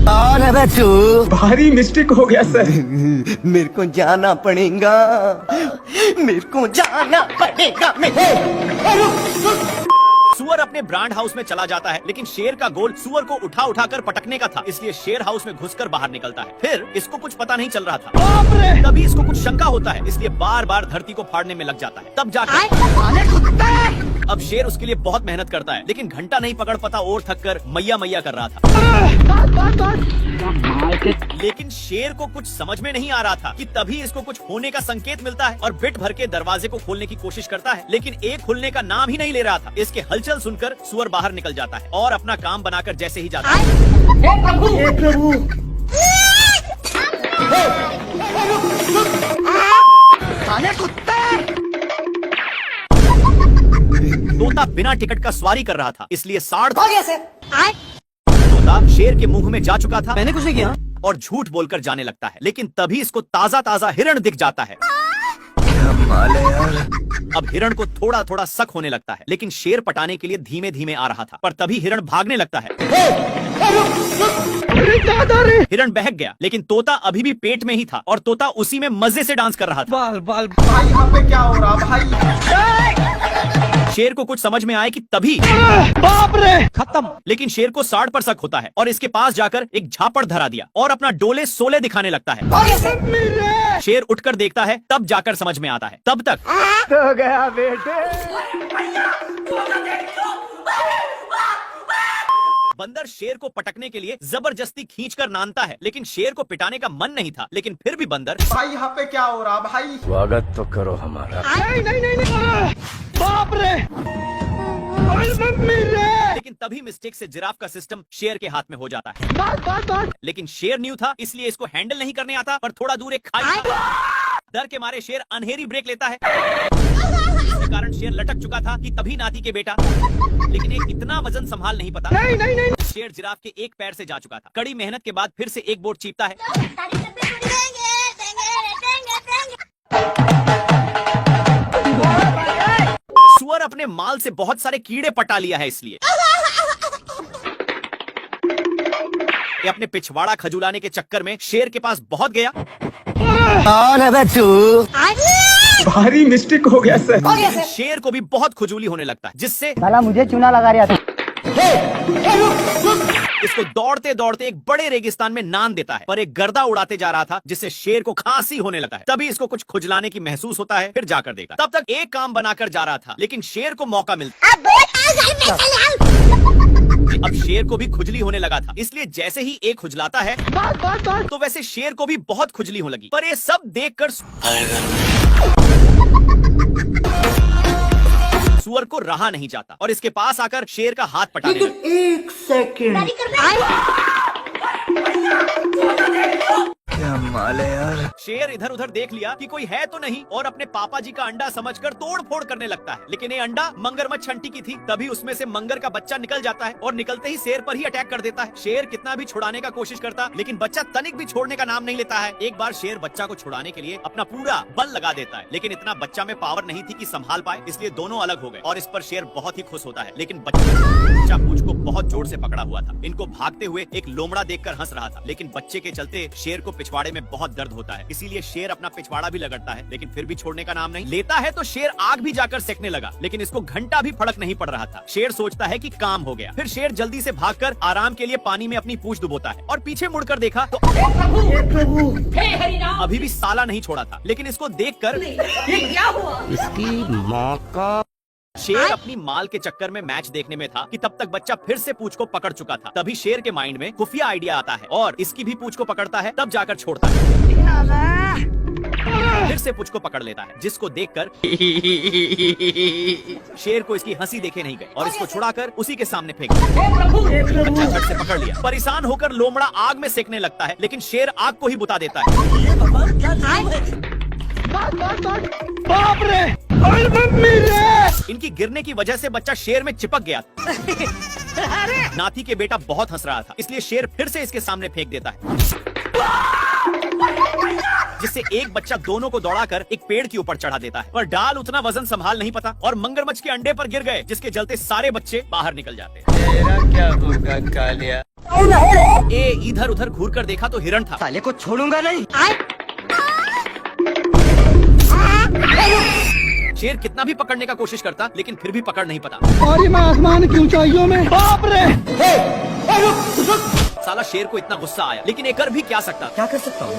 कौन है बे तू? भारी मिस्टेक हो गया सर। मेरे को जाना पड़ेगा, मेरे को जाना पड़ेगा। सुअर अपने ब्रांड हाउस में चला जाता है, लेकिन शेर का गोल सुअर को उठा उठाकर पटकने का था, इसलिए शेर हाउस में घुसकर बाहर निकलता है। फिर इसको कुछ पता नहीं चल रहा था, तभी इसको कुछ शंका होता है, इसलिए बार बार धरती को फाड़ने में लग जाता है। तब जाकर अब शेर उसके लिए बहुत मेहनत करता है, लेकिन घंटा नहीं पकड़ पाता और थक कर मैया मैया कर रहा था। लेकिन शेर को कुछ समझ में नहीं आ रहा था कि तभी इसको कुछ होने का संकेत मिलता है और बिट भर के दरवाजे को खोलने की कोशिश करता है, लेकिन एक खुलने का नाम ही नहीं ले रहा था। इसके हलचल सुनकर सुअर बाहर निकल जाता है और अपना काम बनाकर जैसे ही जाता है, हे प्रभु, तोता बिना टिकट का सवारी कर रहा था, इसलिए साढ़ हो गया सर। तोता शेर के मुंह में जा चुका था मैंने कुछ नहीं किया। और झूठ बोलकर जाने लगता है, लेकिन तभी इसको ताजा ताजा हिरण दिख जाता है। अब हिरण को थोड़ा थोड़ा शक होने लगता है, लेकिन शेर पटाने के लिए धीमे धीमे आ रहा था, पर तभी हिरण भागने लगता है। हिरण बहक गया, लेकिन तोता अभी भी पेट में ही था और तोता उसी में मजे से डांस कर रहा था। बाल बाल भाई, यहाँ पे क्या हो रहा भाई? शेर को कुछ समझ में आए कि तभी बाप रे, खत्म। लेकिन शेर को साढ़ पर शक होता है और इसके पास जाकर एक झापड़ धरा दिया और अपना डोले सोले दिखाने लगता है। शेर उठकर देखता है, तब जाकर समझ में आता है। तब तक तो गया बेटे। बंदर शेर को पटकने के लिए जबरदस्ती खींचकर नानता है, लेकिन शेर को पिटाने का मन नहीं था। लेकिन फिर भी बंदर भाई यहाँ पे क्या हो रहा भाई? स्वागत तो करो हमारा। नहीं। बाप रे, मम्मी रे। लेकिन तभी मिस्टेक से जिराफ का सिस्टम शेर के हाथ में हो जाता है। लेकिन शेर न्यू था, इसलिए इसको हैंडल नहीं करने आता, पर थोड़ा दूर एक खाई था। डर के मारे शेर अनहेरी ब्रेक लेता है, इसके कारण शेर लटक चुका था कि तभी नाती के बेटा, लेकिन एक इतना वजन संभाल नहीं पाता। नहीं। शेर जिराफ के एक पैर से जा चुका था। कड़ी मेहनत के बाद फिर से एक बोर्ड चीपता है। सुअर अपने माल से बहुत सारे कीड़े पटा लिया है, इसलिए ये अपने पिछवाड़ा खजुलाने के चक्कर में शेर के पास बहुत गया। कौन है बे तू? भारी मिस्टेक हो गया सर। लेकिन शेर को भी बहुत खुजली होने लगता है, जिससे साला मुझे चूना लगा रहा था। इसको दौड़ते दौड़ते एक बड़े रेगिस्तान में नान देता है, पर एक गर्दा उड़ाते जा रहा था, जिससे शेर को खांसी होने लगा है। तभी इसको कुछ खुजलाने की महसूस होता है, फिर जाकर देखा। तब तक एक काम बनाकर जा रहा था, लेकिन शेर को मौका मिलता। अब शेर को भी खुजली होने लगा था, इसलिए जैसे ही एक खुजलाता है तो वैसे शेर को भी बहुत खुजली होने लगी। पर ये सब देखकर सुअर को रहा नहीं जाता और इसके पास आकर शेर का हाथ पटाने लगा। एक सेकंड, क्या माल है यार। शेर इधर उधर देख लिया कि कोई है तो नहीं और अपने पापा जी का अंडा समझकर तोड़ फोड़ करने लगता है, लेकिन ये अंडा मगरमच्छ छंटी की थी। तभी उसमें से मंगर का बच्चा निकल जाता है और निकलते ही शेर पर ही अटैक कर देता है। शेर कितना भी छुड़ाने का कोशिश करता, लेकिन बच्चा तनिक भी छोड़ने का नाम नहीं लेता है। एक बार शेर बच्चा को छुड़ाने के लिए अपना पूरा बल लगा देता है, लेकिन इतना बच्चा में पावर नहीं थी कि संभाल पाए, इसलिए दोनों अलग हो गए और इस पर शेर बहुत ही खुश होता है। लेकिन बच्चा पूंछ को बहुत जोर से पकड़ा हुआ था। इनको भागते हुए एक लोमड़ा देखकर हंस रहा था, लेकिन बच्चे के चलते शेर को पिछवाड़े में बहुत दर्द होता है, इसीलिए शेर अपना पिछवाड़ा भी रगड़ता है, लेकिन फिर भी छोड़ने का नाम नहीं लेता है। तो शेर आग भी जाकर सेकने लगा, लेकिन इसको घंटा भी फर्क नहीं पड़ रहा था। शेर सोचता है कि काम हो गया। फिर शेर जल्दी से भागकर आराम के लिए पानी में अपनी पूंछ डुबोता है और पीछे मुड़कर देखा तो अभी भी साला नहीं छोड़ा था, लेकिन इसको देखकर इसकी माँ का। शेर अपनी माल के चक्कर में मैच देखने में था कि तब तक बच्चा फिर से पूंछ को पकड़ चुका था। तभी शेर के माइंड में खुफिया आइडिया आता है और इसकी भी पूंछ को पकड़ता है, तब जाकर छोड़ता है। फिर से पूंछ को पकड़ लेता है, जिसको देखकर शेर को इसकी हंसी देखे नहीं गई और इसको छुड़ाकर उसी के सामने फेंक दिया। बच्चा झट से पकड़ लिया। परेशान होकर लोमड़ा आग में सेकने लगता है, लेकिन शेर आग को ही बुता देता है। बाप रे, मम्मी रे। इनकी गिरने की वजह से बच्चा शेर में चिपक गया। नाती के बेटा बहुत हंस रहा था, इसलिए शेर फिर से इसके सामने फेंक देता है, जिससे एक बच्चा दोनों को दौड़ाकर एक पेड़ के ऊपर चढ़ा देता है, पर डाल उतना वजन संभाल नहीं पाता और मगरमच्छ के अंडे पर गिर गए, जिसके चलते सारे बच्चे बाहर निकल जाते हैं। तेरा क्या होगा कालिया। ए इधर उधर घूर कर देखा तो हिरण था। साले को छोड़ूंगा नहीं। शेर कितना भी पकड़ने का कोशिश करता लेकिन फिर भी पकड़ नहीं पाता। और मैं आसमान की ऊंचाइयों में, बाप रे। साला शेर को इतना गुस्सा आया, लेकिन एक कर भी क्या सकता। क्या कर सकता हूँ?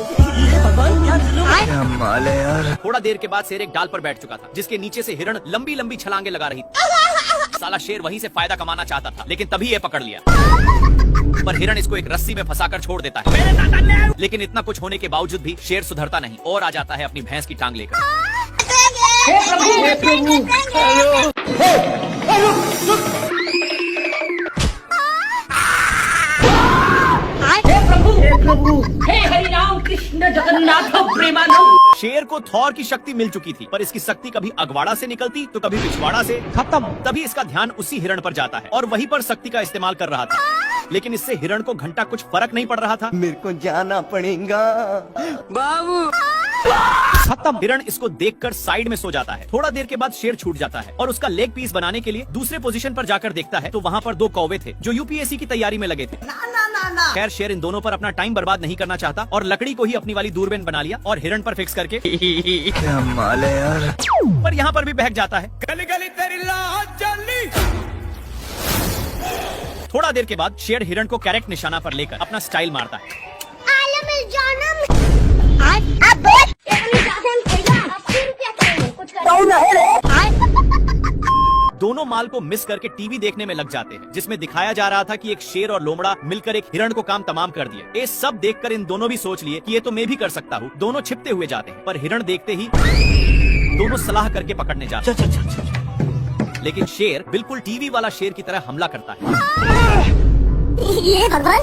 यार थोड़ा देर के बाद शेर एक डाल पर बैठ चुका था, जिसके नीचे से हिरण लंबी लंबी छलांगे लगा रही थी। साला शेर वहीं से फायदा कमाना चाहता था, लेकिन तभी ये पकड़ लिया। पर हिरण इसको एक रस्सी में फंसाकर छोड़ देता है। लेकिन इतना कुछ होने के बावजूद भी शेर सुधरता नहीं और आ जाता है अपनी भैंस की टांग लेकर। हे हरि राम कृष्ण जगन्नाथ प्रेमानंद। शेर को थॉर की शक्ति मिल चुकी थी, पर इसकी शक्ति कभी अगवाड़ा से निकलती तो कभी पिछवाड़ा से। खत्म। तभी इसका ध्यान उसी हिरण पर जाता है और वहीं पर शक्ति का इस्तेमाल कर रहा था, लेकिन इससे हिरण को घंटा कुछ फर्क नहीं पड़ रहा था। मेरे को जाना पड़ेगा। बाबू खत्म। हिरण इसको देखकर साइड में सो जाता है। थोड़ा देर के बाद शेर छूट जाता है और उसका लेग पीस बनाने के लिए दूसरे पोजीशन पर जाकर देखता है तो वहाँ पर दो कौवे थे जो यूपीएससी की तैयारी में लगे थे। खैर शेर इन दोनों पर अपना टाइम बर्बाद नहीं करना चाहता और लकड़ी को ही अपनी वाली दूरबीन बना लिया और हिरण पर फिक्स करके क्या माल है यार। पर यहाँ पर भी बहक जाता है। गली गली तेरी लाज जली। थोड़ा देर के बाद शेर हिरण को करेक्ट निशाना पर लेकर अपना स्टाइल मारता है। दोनों माल को मिस करके टीवी देखने में लग जाते हैं, जिसमें दिखाया जा रहा था कि एक शेर और लोमड़ा मिलकर एक हिरण को काम तमाम कर दिया। ये सब देखकर इन दोनों भी सोच लिए कि ये तो मैं भी कर सकता हूँ। दोनों छिपते हुए जाते हैं, पर हिरण देखते ही दोनों सलाह करके पकड़ने जाते हैं। लेकिन शेर बिल्कुल टीवी वाला शेर की तरह हमला करता है।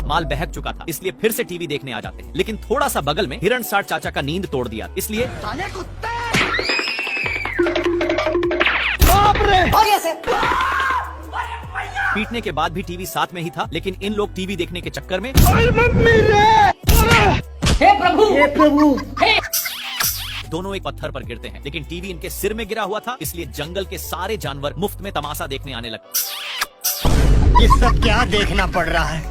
माल बहक चुका था, इसलिए फिर से टीवी देखने आ जाते हैं, लेकिन थोड़ा सा बगल में हिरण साठ चाचा का नींद तोड़ दिया, इसलिए पीटने के बाद भी टीवी साथ में ही था, लेकिन इन लोग टीवी देखने के चक्कर में हे प्रभु दोनों एक पत्थर पर गिरते हैं, लेकिन टीवी इनके सिर में गिरा हुआ था, इसलिए जंगल के सारे जानवर मुफ्त में तमाशा देखने आने लगे। ये सब क्या देखना पड़ रहा है?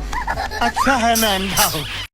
अच्छा है मैं अंधा हूँ।